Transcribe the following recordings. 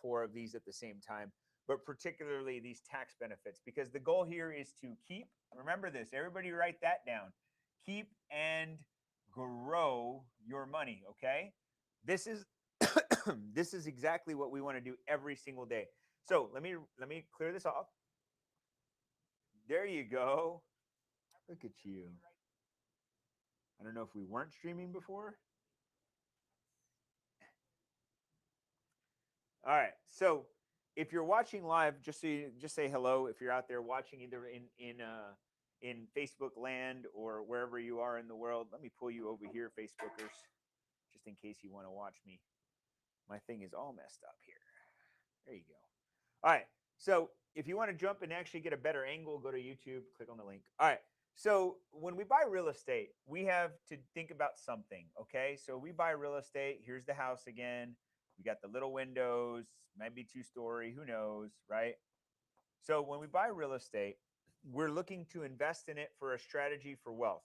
four of these at the same time, but particularly these tax benefits, because the goal here is to keep, remember this, everybody write that down, keep and grow your money, okay? This is this is exactly what we want to do every single day. So let me clear this off. There you go. Look at you. I don't know if we weren't streaming before. All right. So if you're watching live, just say hello. If you're out there watching either in Facebook land or wherever you are in the world, let me pull you over here, Facebookers, just in case you want to watch me. My thing is all messed up here. There you go. All right. So if you want to jump and actually get a better angle, go to YouTube, click on the link. All right. So when we buy real estate, we have to think about something. Okay. So we buy real estate. Here's the house again. We got the little windows, might be 2-story, who knows, right? So when we buy real estate, we're looking to invest in it for a strategy for wealth.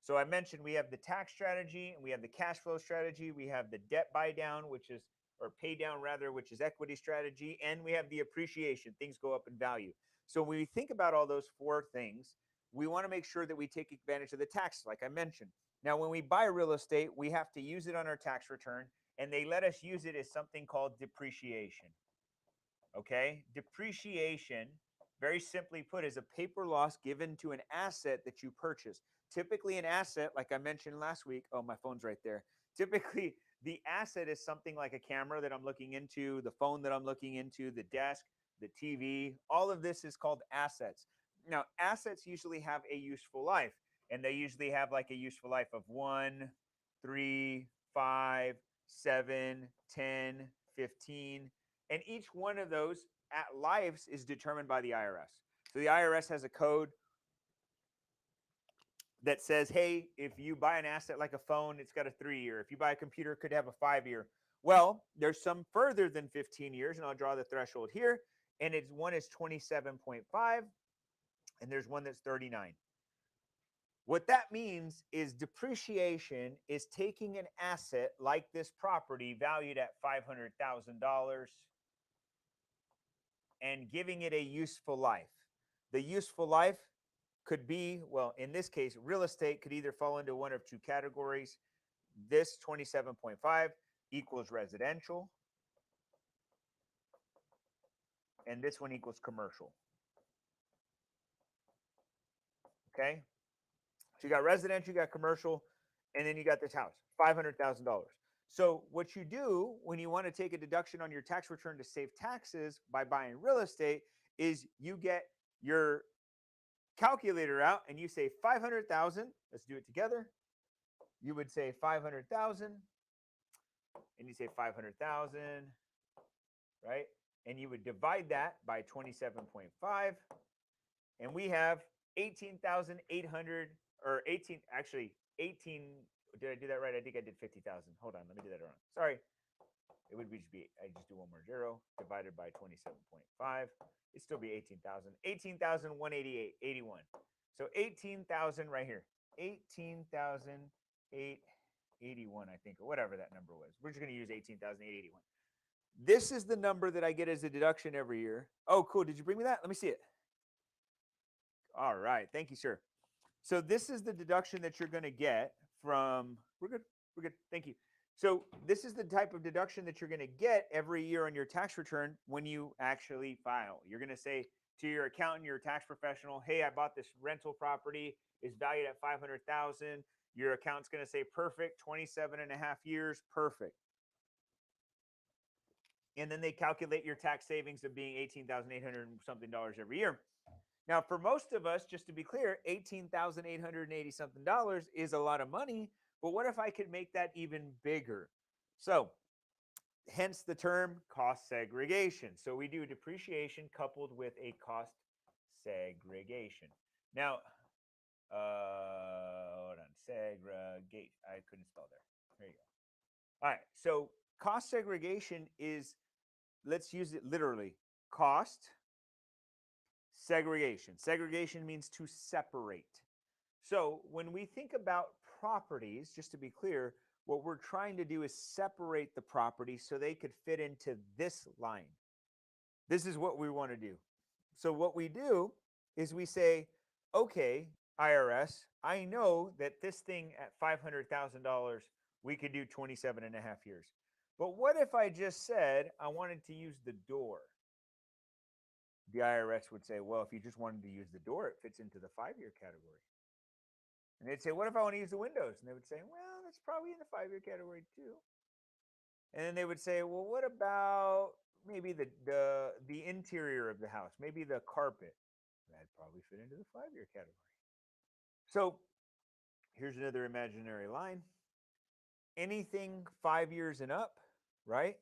So I mentioned we have the tax strategy and we have the cash flow strategy. We have the debt buy down, which is, or pay down rather, which is equity strategy. And we have the appreciation, things go up in value. So when we think about all those four things, we want to make sure that we take advantage of the taxes, like I mentioned. Now, when we buy real estate, we have to use it on our tax return, and they let us use it as something called depreciation. Okay? Depreciation, very simply put, is a paper loss given to an asset that you purchase. Typically, an asset, like I mentioned last week, oh, my phone's right there. Typically, the asset is something like a camera that I'm looking into, the phone that I'm looking into, the desk, the TV. All of this is called assets. Now, assets usually have a useful life, and they usually have like a useful life of 1, 3, 5, 7, 10, 15. And each one of those at lives is determined by the IRS. So the IRS has a code that says, hey, if you buy an asset like a phone, it's got a 3-year. If you buy a computer, it could have a 5-year. Well, there's some further than 15 years, and I'll draw the threshold here. And it's one is 27.5, and there's one that's 39. What that means is depreciation is taking an asset like this property valued at $500,000 and giving it a useful life. The useful life could be, well, in this case, real estate could either fall into one of two categories. This 27.5 equals residential, and this one equals commercial. Okay? So you got residential, you got commercial, and then you got this house, $500,000. So what you do when you want to take a deduction on your tax return to save taxes by buying real estate is you get your calculator out and you say 500,000. Let's do it together. You would say 500,000 and you say 500,000, right? And you would divide that by 27.5, and we have 18,800 or 18, actually 18. Did I do that right? I think I did 50,000. Hold on, let me do that wrong. Sorry. It would just be, I just do one more zero divided by 27.5. It'd still be 18,000. 18,188.81. So 18,000 right here. 18,881, I think, or whatever that number was. We're just going to use 18,881. This is the number that I get as a deduction every year. Oh, cool. Did you bring me that? Let me see it. All right. Thank you, sir. So this is the deduction that you're going to get from, we're good. We're good. Thank you. So this is the type of deduction that you're going to get every year on your tax return when you actually file. You're going to say to your accountant, your tax professional, hey, I bought this rental property. It's valued at 500,000. Your accountant's going to say, perfect, 27 and a half years, perfect. And then they calculate your tax savings of being 18,800 something dollars every year. Now, for most of us, just to be clear, 18,880 something dollars is a lot of money. But what if I could make that even bigger? So, hence the term cost segregation. So we do depreciation coupled with a cost segregation. Now, hold on, segregate. I couldn't spell there. There you go. All right. So cost segregation is, let's use it literally, cost segregation. Segregation means to separate. So when we think about properties, just to be clear, What we're trying to do is separate the property so they could fit into this line. This is what we want to do. So what we do is we say, okay, IRS, I know that this thing at $500,000, we could do 27 and a half years. But what if I just said I wanted to use the door? The IRS would say, well, if you just wanted to use the door, it fits into the 5-year category. And they'd say, what if I want to use the windows? And they would say, well, that's probably in the 5-year category too. And then they would say, well, what about maybe the interior of the house, maybe the carpet? That'd probably fit into the 5-year category. So here's another imaginary line. Anything 5 years and up, right,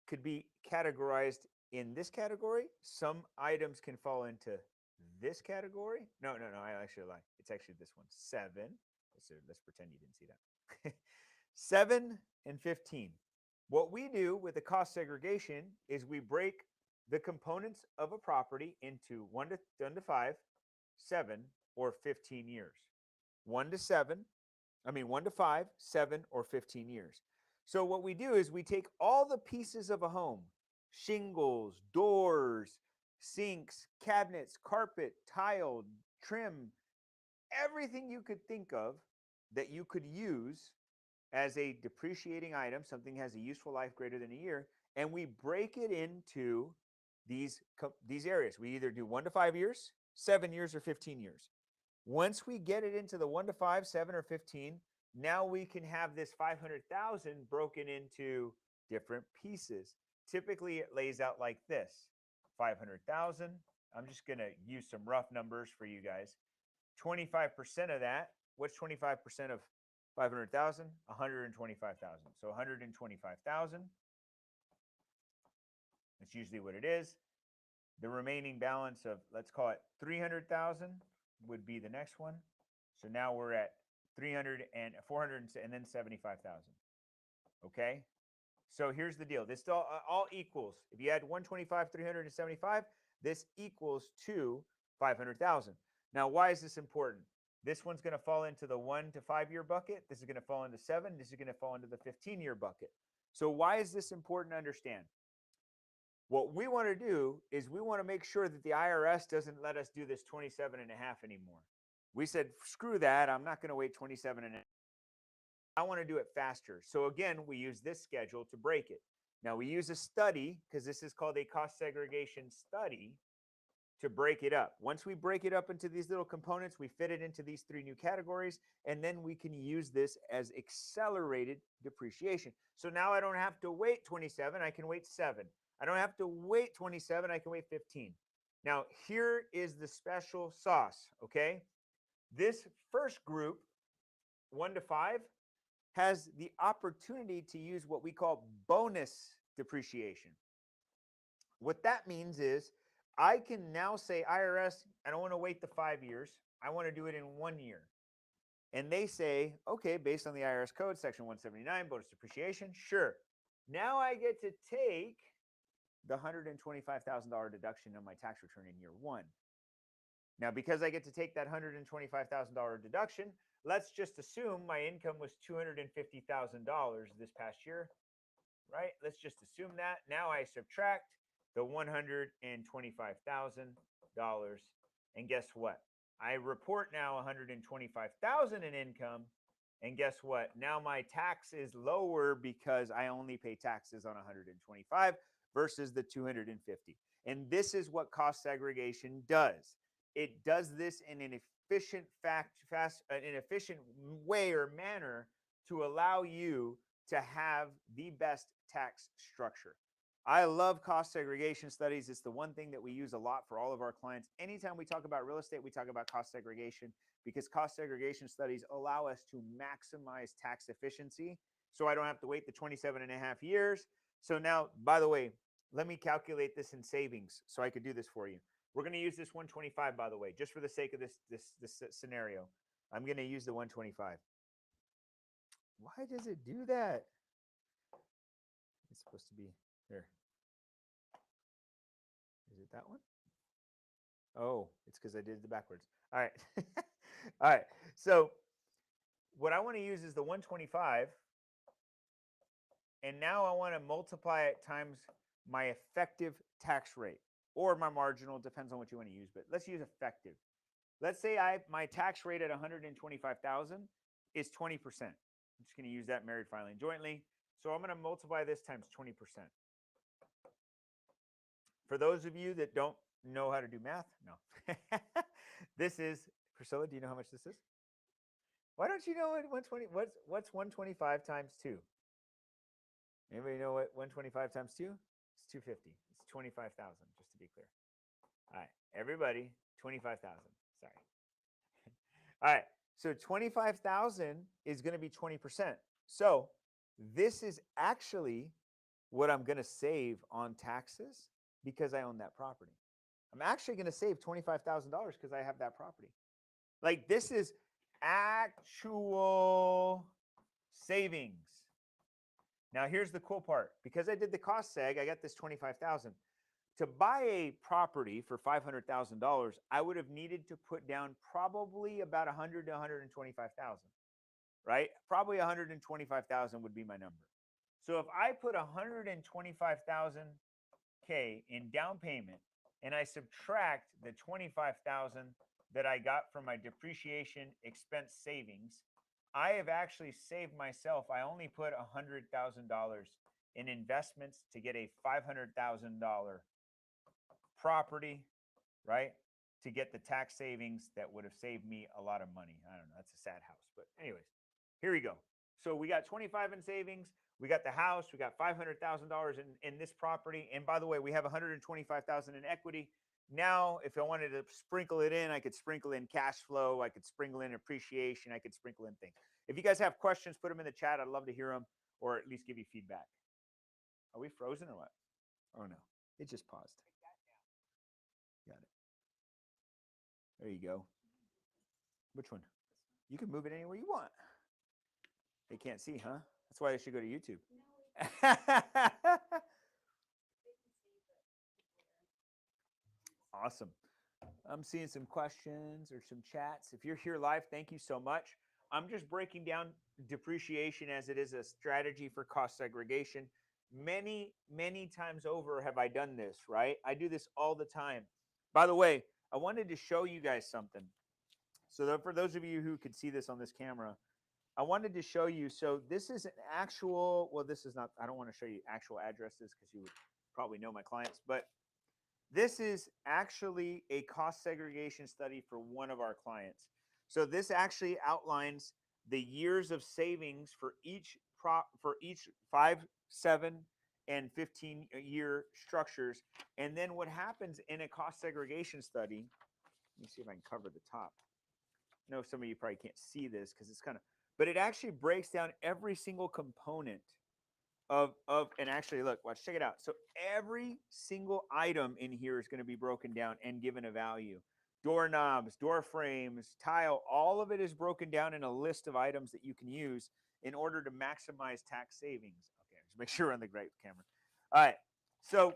could be categorized in this category. Some items can fall into this category. No, I actually lied. It's actually this one, 7. Let's pretend you didn't see that. 7 and 15. What we do with the cost segregation is we break the components of a property into 1 to 5, 7, or 15 years. 1 to 5, 7, or 15 years. So what we do is we take all the pieces of a home, shingles, doors, sinks, cabinets, carpet, tile, trim, everything you could think of that you could use as a depreciating item, something has a useful life greater than a year, and we break it into these areas. We either do 1 to 5 years, 7 years, or 15 years. Once we get it into the 1 to 5, 7, or 15, now we can have this 500,000 broken into different pieces. Typically, it lays out like this: 500,000. I'm just going to use some rough numbers for you guys. 25% of that. What's 25% of 500,000? 125,000. So 125,000. That's usually what it is. The remaining balance of, let's call it 300,000, would be the next one. So now we're at 300 and 400 and then 75,000. Okay. So here's the deal. This all equals. If you add 125, 375, this equals to 500,000. Now, why is this important? This one's going to fall into the 1 to 5 year bucket. This is going to fall into 7. This is going to fall into the 15-year bucket. So why is this important to understand? What we want to do is we want to make sure that the IRS doesn't let us do this 27 and a half anymore. We said, screw that. I'm not going to wait 27 and a half. I want to do it faster. So again, we use this schedule to break it. Now we use a study, because this is called a cost segregation study, to break it up. Once we break it up into these little components, we fit it into these 3 new categories, and then we can use this as accelerated depreciation. So now I don't have to wait 27, I can wait 7. I don't have to wait 27, I can wait 15. Now, here is the special sauce, okay? This first group, 1 to 5, has the opportunity to use what we call bonus depreciation. What that means is I can now say, IRS, I don't want to wait the 5 years. I want to do it in 1 year. And they say, okay, based on the IRS code, section 179, bonus depreciation, sure. Now I get to take the $125,000 deduction on my tax return in year 1. Now, because I get to take that $125,000 deduction, let's just assume my income was $250,000 this past year, right? Let's just assume that. Now I subtract the $125,000, and guess what? I report now $125,000 in income, and guess what? Now my tax is lower because I only pay taxes on 125 versus the 250. And this is what cost segregation does. It does this in an efficient way or manner to allow you to have the best tax structure. I love cost segregation studies. It's the one thing that we use a lot for all of our clients. Anytime we talk about real estate, we talk about cost segregation, because cost segregation studies allow us to maximize tax efficiency. So I don't have to wait the 27 and a half years. So now, by the way, let me calculate this in savings so I could do this for you. We're going to use this 125, by the way, just for the sake of this scenario. I'm going to use the 125. Why does it do that? It's supposed to be here. Is it that one? Oh, it's because I did it backwards. All right. All right. So what I want to use is the 125 And now I want to multiply it times my effective tax rate or my marginal, depends on what you want to use, but let's use effective. Let's say my tax rate at 125,000 is 20%. I'm just going to use that married filing jointly. So I'm going to multiply this times 20%. For those of you that don't know how to do math, no. This is, Priscilla, do you know how much this is? Why don't you know what 120, what's 125 times 2? Anybody know what 125 times 2? It's 250. It's 25,000, just to be clear. All right, everybody, 25,000. Sorry. All right, so 25,000 is going to be 20%. So this is actually what I'm going to save on taxes because I own that property. I'm actually going to save $25,000 because I have that property. Like, this is actual savings. Now, here's the cool part. Because I did the cost seg, I got this $25,000. To buy a property for $500,000, I would have needed to put down probably about $100,000 to $125,000, right? Probably $125,000 would be my number. So if I put $125,000 in down payment and I subtract the $25,000 that I got from my depreciation expense savings, I have actually saved myself. I only put $100,000 in investments to get a $500,000 property, right? To get the tax savings that would have saved me a lot of money. I don't know. That's a sad house. But anyways, here we go. So we got 25 in savings. We got the house. We got $500,000 in this property. And by the way, we have 125,000 in equity. Now, if I wanted to sprinkle it in, I could sprinkle in cash flow. I could sprinkle in appreciation. I could sprinkle in things. If you guys have questions, put them in the chat. I'd love to hear them or at least give you feedback. Are we frozen or what? Oh, no. It just paused. Got it. There you go. Which one? You can move it anywhere you want. They can't see, huh? That's why they should go to YouTube. Awesome. I'm seeing some questions or some chats. If you're here live, thank you so much. I'm just breaking down depreciation as it is a strategy for cost segregation. Many, many times over have I done this, right? I do this all the time. By the way, I wanted to show you guys something. So that for those of you who could see this on this camera, I wanted to show you. So this is an actual, well, this is not, I don't want to show you actual addresses because you would probably know my clients, but this is actually a cost segregation study for one of our clients. So this actually outlines the years of savings for each 5, 7, and 15-year structures. And then what happens in a cost segregation study, let me see if I can cover the top. I know some of you probably can't see this because it's kind of, but it actually breaks down every single component of, and actually look, watch, check it out. So every single item in here is going to be broken down and given a value. Doorknobs, door frames, tile, all of it is broken down in a list of items that you can use in order to maximize tax savings. Okay, just make sure we're on the right camera. All right, so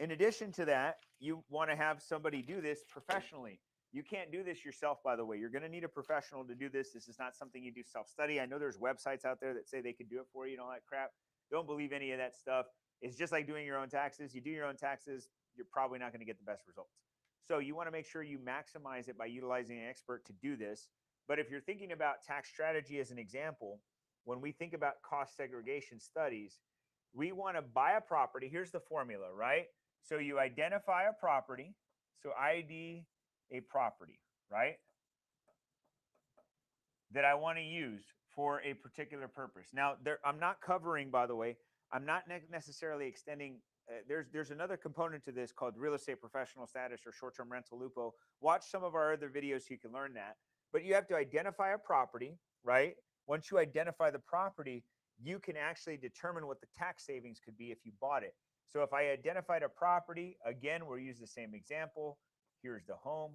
in addition to that, you want to have somebody do this professionally. You can't do this yourself, by the way. You're going to need a professional to do this. This is not something you do self-study. I know there's websites out there that say they can do it for you and all that crap. Don't believe any of that stuff. It's just like doing your own taxes. You do your own taxes, you're probably not going to get the best results. So you want to make sure you maximize it by utilizing an expert to do this. But if you're thinking about tax strategy as an example, when we think about cost segregation studies, we want to buy a property. Here's the formula, right? So you identify a property. So ID a property, right? That I want to use for a particular purpose. Now, I'm not covering, by the way, I'm not necessarily extending. There's another component to this called real estate professional status or short-term rental lupo. Watch some of our other videos so you can learn that. But you have to identify a property, right? Once you identify the property, you can actually determine what the tax savings could be if you bought it. So if I identified a property, again, we'll use the same example. Here's the home.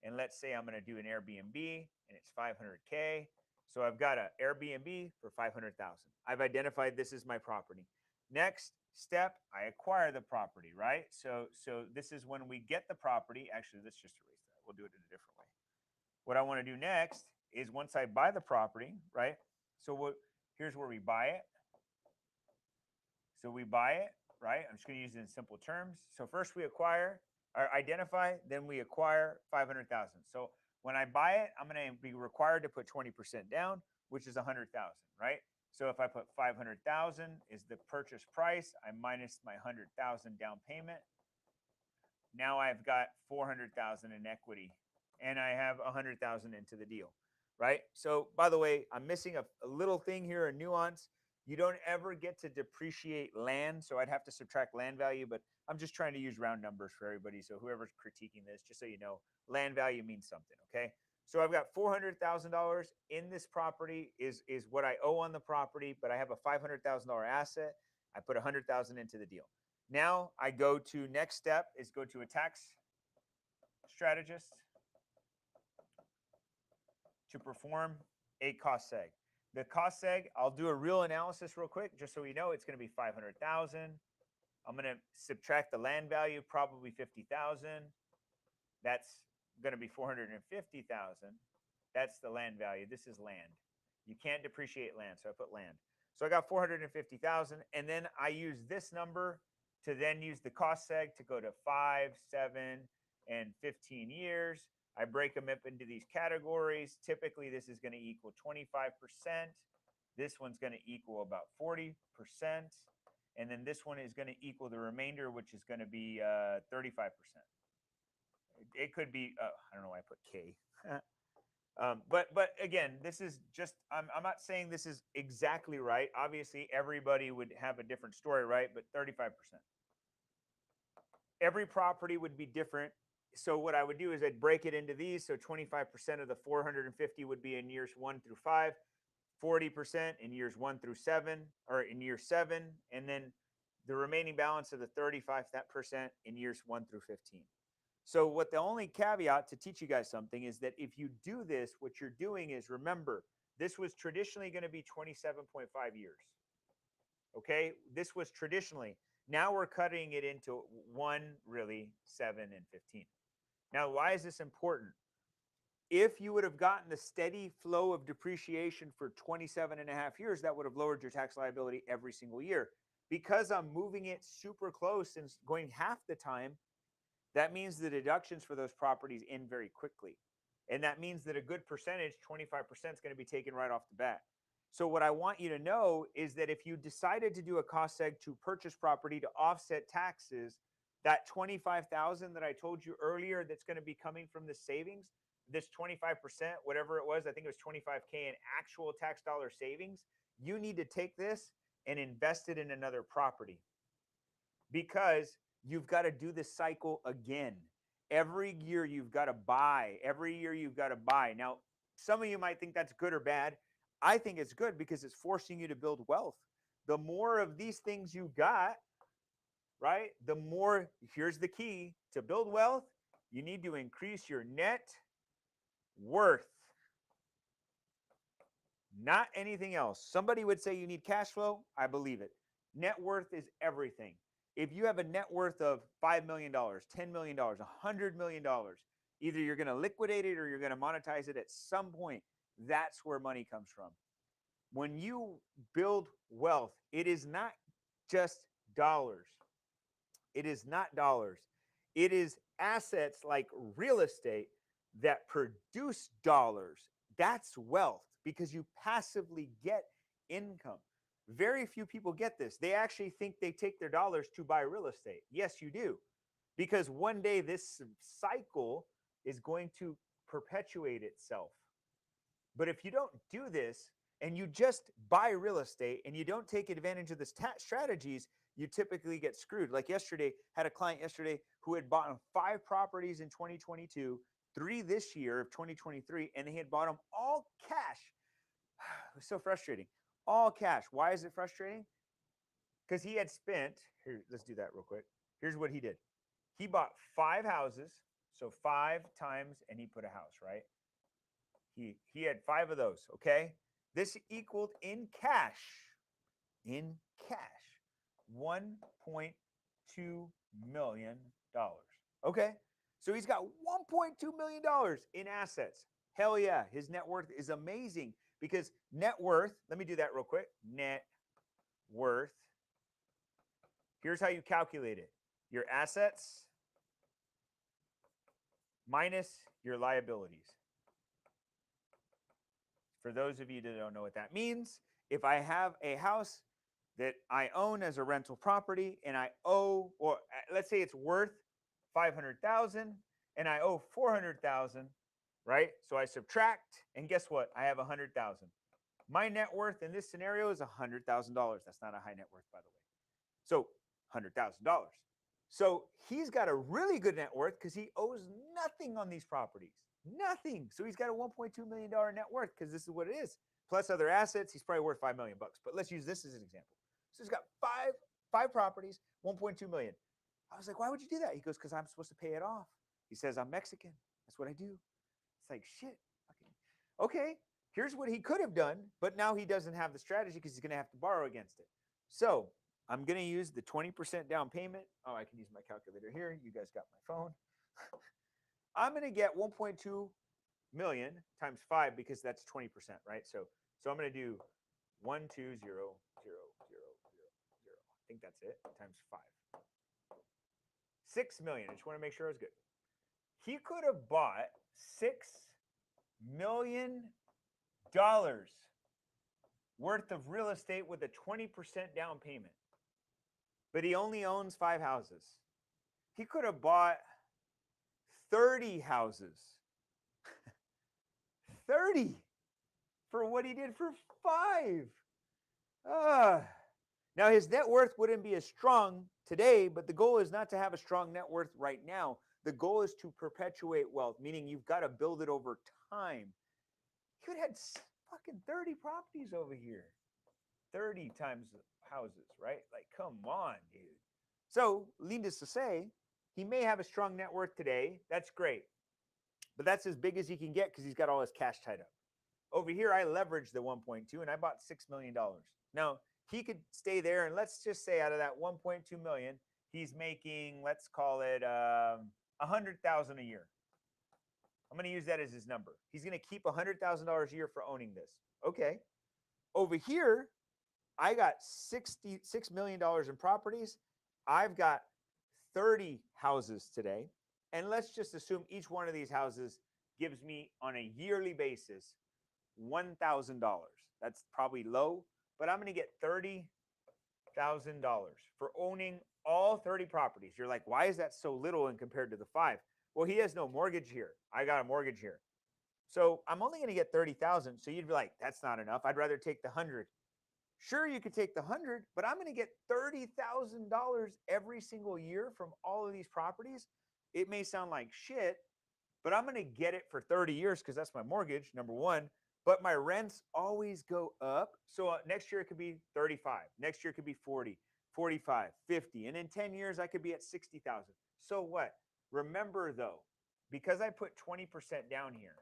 And let's say I'm going to do an Airbnb and it's $500K. So I've got an Airbnb for $500,000. I've identified this is my property. Next step, I acquire the property, right? So this is when we get the property. Actually, let's just erase that. We'll do it in a different way. What I want to do next is once I buy the property, right? So here's where we buy it. So we buy it, right? I'm just going to use it in simple terms. So first we acquire or identify, then we acquire 500,000. So when I buy it, I'm going to be required to put 20% down, which is 100,000, right? So if I put 500,000 is the purchase price, I minus my 100,000 down payment. Now I've got 400,000 in equity, and I have 100,000 into the deal, right? So by the way, I'm missing a little thing here, a nuance. You don't ever get to depreciate land, so I'd have to subtract land value, but I'm just trying to use round numbers for everybody. So whoever's critiquing this, just so you know, land value means something, okay? So I've got $400,000 in this property is what I owe on the property, but I have a $500,000 asset. I put 100,000 into the deal. Now I go to next step is go to a tax strategist to perform a cost seg. The cost seg, I'll do a real analysis real quick, just so we know it's going to be 500,000. I'm going to subtract the land value, probably 50,000. That's going to be 450,000. That's the land value. This is land. You can't depreciate land, so I put land. So I got 450,000, and then I use this number to then use the cost seg to go to 5, 7, and 15 years. I break them up into these categories. Typically, this is going to equal 25%. This one's going to equal about 40%. And then this one is going to equal the remainder, which is going to be 35%. It could be, I don't know why I put K. But again, this is just, I'm not saying this is exactly right. Obviously, everybody would have a different story, right? But 35%. Every property would be different. So what I would do is I'd break it into these. So 25% of the 450 would be in years 1 through 5, 40% in years 1 through 7, or in year 7, and then the remaining balance of the 35% in years 1 through 15. So what the only caveat to teach you guys something is that if you do this, what you're doing is, remember, this was traditionally going to be 27.5 years. Okay, this was traditionally. Now we're cutting it into 1, really, 7, and 15. Now, why is this important? If you would have gotten the steady flow of depreciation for 27.5 years, that would have lowered your tax liability every single year. Because I'm moving it super close and going half the time, that means the deductions for those properties end very quickly. And that means that a good percentage, 25%, is going to be taken right off the bat. So what I want you to know is that if you decided to do a cost seg to purchase property to offset taxes, that 25,000 that I told you earlier that's going to be coming from the savings, this 25%, whatever it was, I think it was 25K in actual tax dollar savings, you need to take this and invest it in another property, because you've got to do this cycle again. Every year you've got to buy. Every year you've got to buy. Now, some of you might think that's good or bad. I think it's good because it's forcing you to build wealth. The more of these things you got, right, the more, here's the key, to build wealth, you need to increase your net worth, not anything else. Somebody would say you need cash flow. I believe it. Net worth is everything. If you have a net worth of $5 million, $10 million, $100 million, either you're going to liquidate it or you're going to monetize it at some point. That's where money comes from. When you build wealth, it is not just dollars. It is not dollars. It is assets like real estate that produce dollars. That's wealth, because you passively get income. Very few people get this. They actually think they take their dollars to buy real estate. Yes, you do. Because one day this cycle is going to perpetuate itself. But if you don't do this and you just buy real estate and you don't take advantage of the strategies, you typically get screwed. Like yesterday, had a client yesterday who had bought 5 properties in 2022, 3 this year of 2023, and he had bought them all cash. It was so frustrating. All cash. Why is it frustrating? Because he had spent, here, let's do that real quick. Here's what he did. He bought 5 houses, so 5 times, and he put a house, right? He had 5 of those, okay? This equaled in cash, $1.2 million. Okay? So he's got $1.2 million in assets. Hell yeah, his net worth is amazing, because net worth, let me do that real quick. Net worth Here's how you calculate it. Your assets minus your liabilities. For those of you that don't know what that means, if I have a house that I own as a rental property and I owe, or let's say it's worth 500,000 and I owe 400,000, right? So I subtract, and guess what? I have 100,000. My net worth in this scenario is $100,000. That's not a high net worth, by the way. So $100,000. So he's got a really good net worth because he owes nothing on these properties. Nothing. So he's got a $1.2 million net worth because this is what it is. Plus other assets, he's probably worth $5 million. But let's use this as an example. So he's got five properties, 1.2 million. I was like, why would you do that? He goes, because I'm supposed to pay it off. He says, I'm Mexican. That's what I do. It's like, shit. Okay, here's what he could have done, but now he doesn't have the strategy because he's going to have to borrow against it. So I'm going to use the 20% down payment. Oh, I can use my calculator here. You guys got my phone. I'm going to get 1.2 million times 5 because that's 20%, right? So I'm going to do 120,000,000. I think that's it, times 5. 6 million. I just want to make sure I was good. He could have bought $6 million worth of real estate with a 20% down payment. But he only owns 5 houses. He could have bought 30 houses. 30 for what he did for 5. Now, his net worth wouldn't be as strong today, but the goal is not to have a strong net worth right now. The goal is to perpetuate wealth, meaning you've got to build it over time. He would have had fucking 30 properties over here. 30 times houses, right? Like, come on, dude. So, needless to say, he may have a strong net worth today. That's great. But that's as big as he can get because he's got all his cash tied up. Over here, I leveraged the 1.2 and I bought $6 million. Now, he could stay there, and let's just say out of that 1.2 million, he's making, let's call it 100,000 a year. I'm going to use that as his number. He's going to keep $100,000 a year for owning this. Okay. Over here, I got $66 million in properties. I've got 30 houses today. And let's just assume each one of these houses gives me on a yearly basis $1,000. That's probably low, but I'm going to get $30,000 for owning all 30 properties. You're like, why is that so little in compared to the 5? Well, he has no mortgage here. I got a mortgage here. So I'm only going to get 30,000. So you'd be like, that's not enough. I'd rather take the 100. Sure, you could take the 100, but I'm going to get $30,000 every single year from all of these properties. It may sound like shit, but I'm going to get it for 30 years because that's my mortgage, number one. But my rents always go up. So next year it could be 35. Next year it could be 40, 45, 50. And in 10 years, I could be at 60,000. So what? Remember though, because I put 20% down here,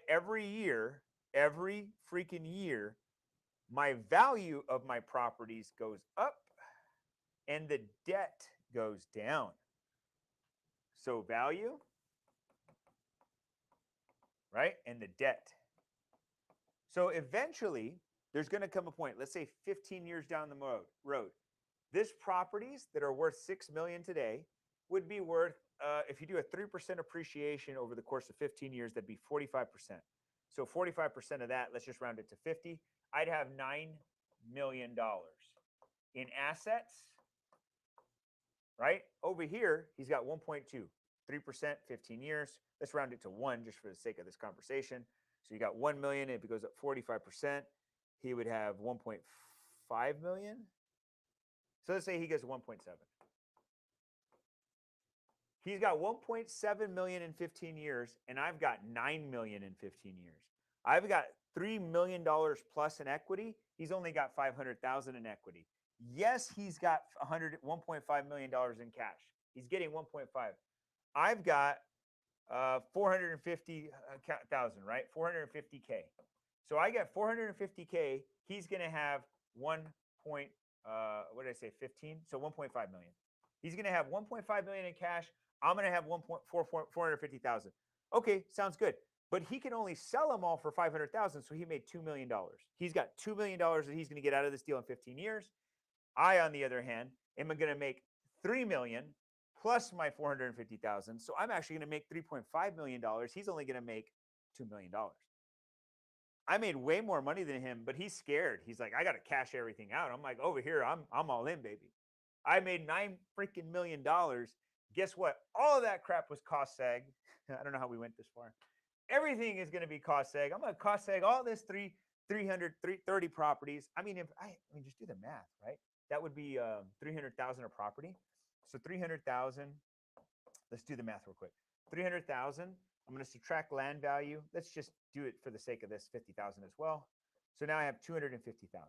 every year, every freaking year, my value of my properties goes up and the debt goes down. So value, right? And the debt. So eventually, there's going to come a point, let's say 15 years down the road, this properties that are worth $6 million today would be worth, if you do a 3% appreciation over the course of 15 years, that'd be 45%. So 45% of that, let's just round it to 50. I'd have $9 million in assets, right? Over here, he's got 1.2, 3%, 15 years. Let's round it to 1 just for the sake of this conversation. So you got 1 million. If it goes up 45%, he would have 1.5 million. So let's say he gets 1.7. He's got 1.7 million in 15 years, and I've got 9 million in 15 years. I've got $3 million plus in equity. He's only got 500,000 in equity. Yes, he's got $1.5 million in cash. He's getting 1.5. I've got 450,000, right? 450K. So I get 450K. He's going to have 15? So 1.5 million. He's going to have 1.5 million in cash. I'm going to have 450,000. Okay, sounds good. But he can only sell them all for 500,000. So he made $2 million. He's got $2 million that he's going to get out of this deal in 15 years. I, on the other hand, am going to make 3 million plus my 450,000. So I'm actually going to make $3.5 million. He's only going to make $2 million. I made way more money than him, but he's scared. He's like, I got to cash everything out. I'm like, over here, I'm all in, baby. I made $9 freaking million. Guess what? All of that crap was cost seg. I don't know how we went this far. Everything is going to be cost seg. I'm going to cost seg all this 330 properties. I mean, just do the math, right? That would be 300,000 a property. So 300,000. Let's do the math real quick. 300,000. I'm going to subtract land value. Let's just do it for the sake of this 50,000 as well. So now I have 250,000.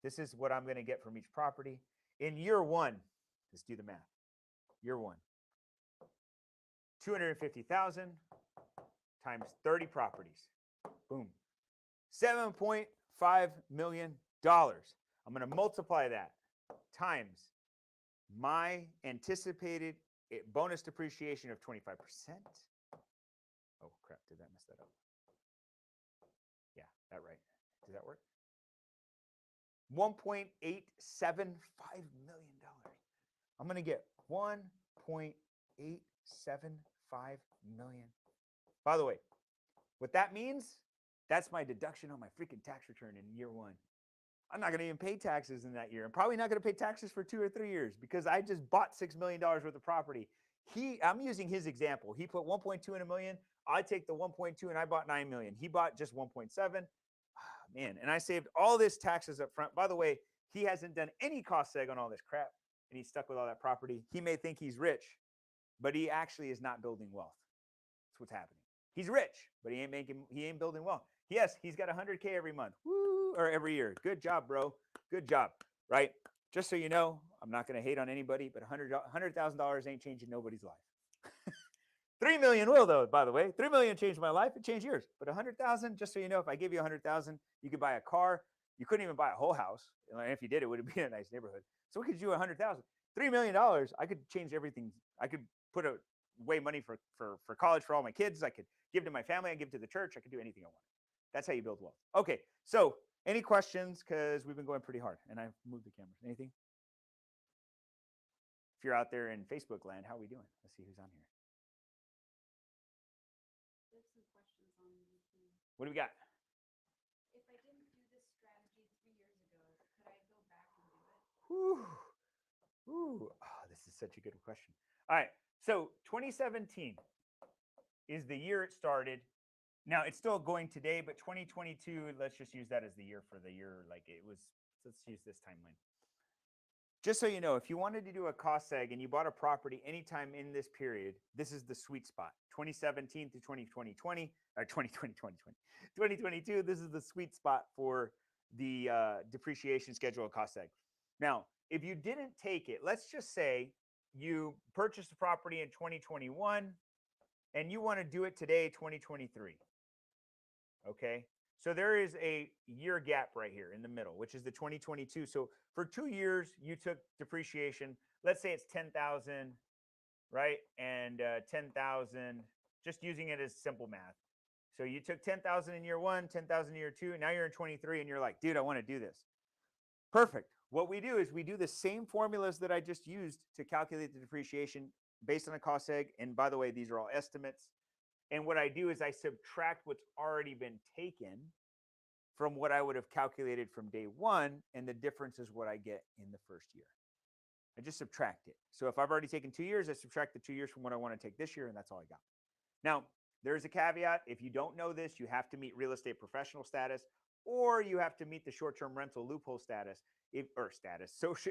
This is what I'm going to get from each property. In year one, let's do the math. Year one, 250,000 times 30 properties. Boom. $7.5 million. I'm going to multiply that times my anticipated bonus depreciation of 25%. Oh, crap. Did that mess that up? Yeah, that right. Does that work? $1.875 million. I'm going to get $1.875 million. By the way, what that means, that's my deduction on my freaking tax return in year one. I'm not going to even pay taxes in that year. I'm probably not going to pay taxes for 2 or 3 years because I just bought $6 million worth of property. I'm using his example. He put 1.2 in a million. I take the 1.2 and I bought 9 million. He bought just 1.7. Man, and I saved all this taxes up front. By the way, he hasn't done any cost seg on all this crap, and he's stuck with all that property. He may think he's rich, but he actually is not building wealth. That's what's happening. He's rich, but he ain't building wealth. Yes, he's got 100K every month. Woo, or every year. Good job, bro. Good job. Right? Just so you know, I'm not going to hate on anybody, but $100,000 ain't changing nobody's life. 3 million will, though, by the way. 3 million changed my life. It changed yours. But 100,000, just so you know, if I give you 100,000, you could buy a car. You couldn't even buy a whole house. And if you did, it would be in a nice neighborhood. So we could do 100,000. $3 million, I could change everything. I could put away money for college for all my kids. I could give to my family. I give to the church. I could do anything I want. That's how you build wealth. Okay, so any questions? Because we've been going pretty hard, and I've moved the cameras. Anything? If you're out there in Facebook land, how are we doing? Let's see who's on here. There's some questions on YouTube. What do we got? If I didn't do this strategy 3 years ago, could I go back and do it? Whew. Oh, this is such a good question. All right, so 2017 is the year it started. Now, it's still going today, but 2022, let's just use that as the year for the year like it was. Let's use this timeline. Just so you know, if you wanted to do a cost seg and you bought a property anytime in this period, this is the sweet spot. 2017 to 2022, this is the sweet spot for the depreciation schedule of cost seg. Now, if you didn't take it, let's just say you purchased a property in 2021 and you want to do it today, 2023. Okay, so there is a year gap right here in the middle, which is the 2022. So for 2 years, you took depreciation. Let's say it's 10,000, right? And 10,000, just using it as simple math. So you took 10,000 in year one, 10,000 in year two. Now you're in 23 and you're like, dude, I want to do this. Perfect. What we do is we do the same formulas that I just used to calculate the depreciation based on a cost seg. And by the way, these are all estimates. And what I do is I subtract what's already been taken from what I would have calculated from day one, and the difference is what I get in the first year. I just subtract it. So if I've already taken 2 years, I subtract the 2 years from what I want to take this year, and that's all I got. Now, there's a caveat. If you don't know this, you have to meet real estate professional status, or you have to meet the short-term rental loophole status,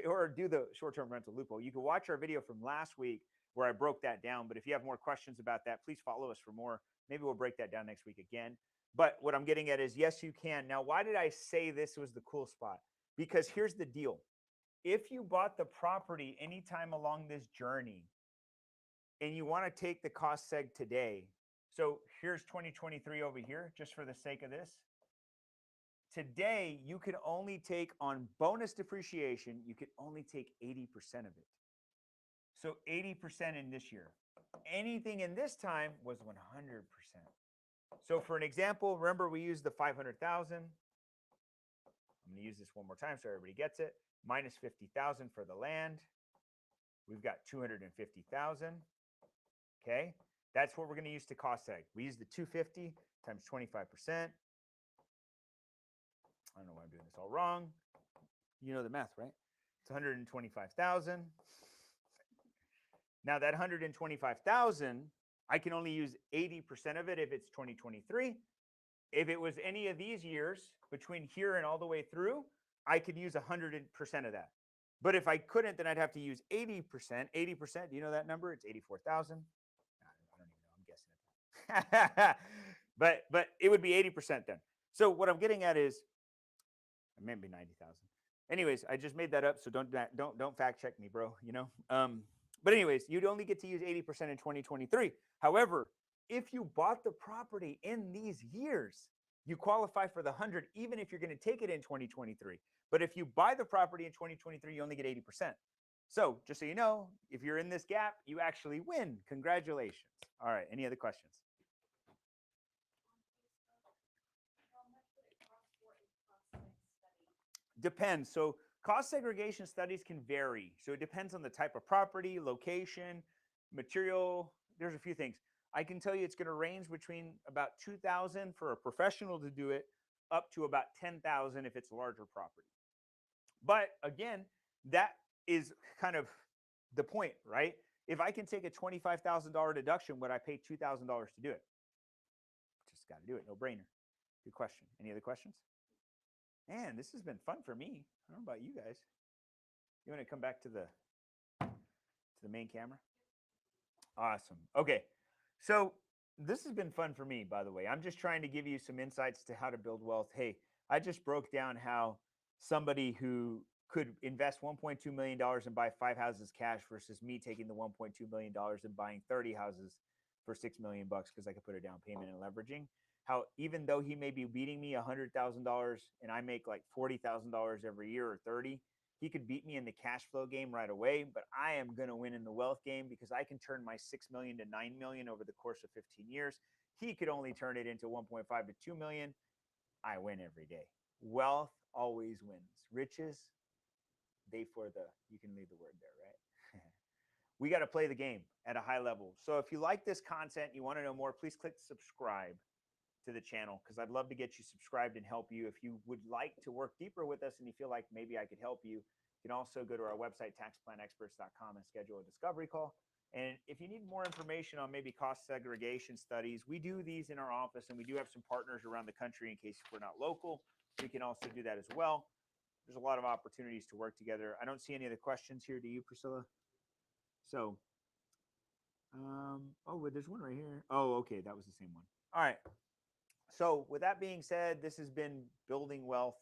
or do the short-term rental loophole. You can watch our video from last week where I broke that down. But if you have more questions about that, please follow us for more. Maybe we'll break that down next week again. But what I'm getting at is, yes, you can. Now, why did I say this was the cool spot? Because here's the deal. If you bought the property anytime along this journey and you want to take the cost seg today, so here's 2023 over here, just for the sake of this. Today, you could only take on bonus depreciation, you could only take 80% of it. So 80% in this year. Anything in this time was 100%. So for an example, remember we used the 500,000. I'm going to use this one more time so everybody gets it. Minus 50,000 for the land. We've got 250,000. Okay. That's what we're going to use to cost seg. We use the 250 times 25%. I don't know why I'm doing this all wrong. You know the math, right? It's 125,000. Now that 125,000, I can only use 80% of it if it's 2023. If it was any of these years between here and all the way through, I could use 100% of that. But if I couldn't, then I'd have to use 80%. 80%, do you know that number? It's 84,000. I don't even know. I'm guessing at that. but it would be 80% then. So what I'm getting at is, maybe 90,000. Anyways, I just made that up, so don't fact check me, bro. You know. But anyways, you'd only get to use 80% in 2023. However, if you bought the property in these years, you qualify for the 100, even if you're going to take it in 2023. But if you buy the property in 2023, you only get 80%. So just so you know, if you're in this gap, you actually win. Congratulations. All right. Any other questions? Depends. So cost segregation studies can vary. So it depends on the type of property, location, material. There's a few things. I can tell you it's going to range between about 2,000 for a professional to do it up to about 10,000 if it's a larger property. But again, that is kind of the point, right? If I can take a $25,000 deduction, would I pay $2,000 to do it? Just got to do it. No brainer. Good question. Any other questions? Man, this has been fun for me. I don't know about you guys. You want to come back to the main camera? Awesome. Okay. So this has been fun for me, by the way. I'm just trying to give you some insights to how to build wealth. Hey, I just broke down how somebody who could invest $1.2 million and buy 5 houses cash versus me taking the $1.2 million and buying 30 houses for $6 million because I could put a down payment and leveraging. How even though he may be beating me $100,000 and I make like $40,000 every year or 30, he could beat me in the cash flow game right away, but I am going to win in the wealth game because I can turn my 6 million to 9 million over the course of 15 years. He could only turn it into 1.5 to 2 million. I win every day. Wealth always wins. Riches, you can leave the word there, right? We got to play the game at a high level. So if you like this content, you want to know more, please click subscribe to the channel because I'd love to get you subscribed and help you. If you would like to work deeper with us and you feel like maybe I could help you, you can also go to our website, taxplanexperts.com, and schedule a discovery call. And if you need more information on maybe cost segregation studies, we do these in our office, and we do have some partners around the country in case we're not local. We can also do that as well. There's a lot of opportunities to work together. I don't see any other questions here. Do you, Priscilla? So, oh, there's one right here. Oh, okay. That was the same one. All right. So with that being said, this has been Building Wealth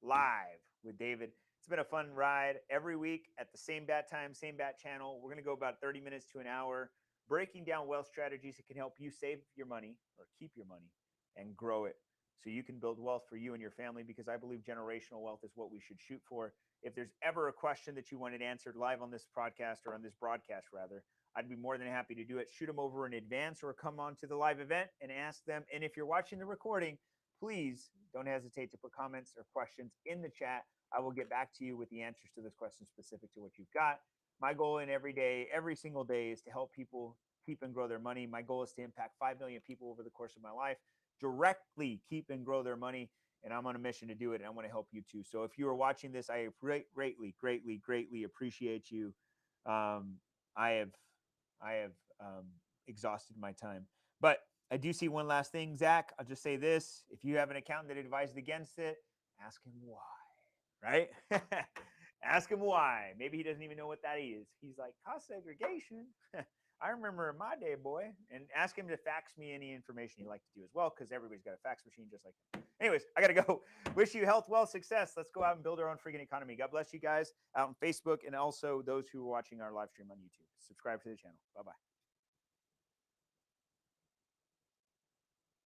Live with David. It's been a fun ride every week at the same bat time, same bat channel. We're going to go about 30 minutes to an hour, breaking down wealth strategies that can help you save your money or keep your money and grow it so you can build wealth for you and your family, because I believe generational wealth is what we should shoot for. If there's ever a question that you wanted answered live on this podcast, or on this broadcast rather, I'd be more than happy to do it. Shoot them over in advance or come on to the live event and ask them. And if you're watching the recording, please don't hesitate to put comments or questions in the chat. I will get back to you with the answers to those questions specific to what you've got. My goal in every single day is to help people keep and grow their money. My goal is to impact 5 million people over the course of my life, directly keep and grow their money. And I'm on a mission to do it. And I want to help you too. So if you are watching this, I greatly appreciate you. I have exhausted my time, but I do see one last thing, Zach. I'll just say this. If you have an accountant that advised against it, ask him why, right? Ask him why. Maybe he doesn't even know what that is. He's like, cost segregation. I remember in my day, boy. And ask him to fax me any information you'd like to do as well, because everybody's got a fax machine just like that. Anyways, I got to go. Wish you health, wealth, success. Let's go out and build our own freaking economy. God bless you guys out on Facebook, and also those who are watching our live stream on YouTube. Subscribe to the channel. Bye-bye.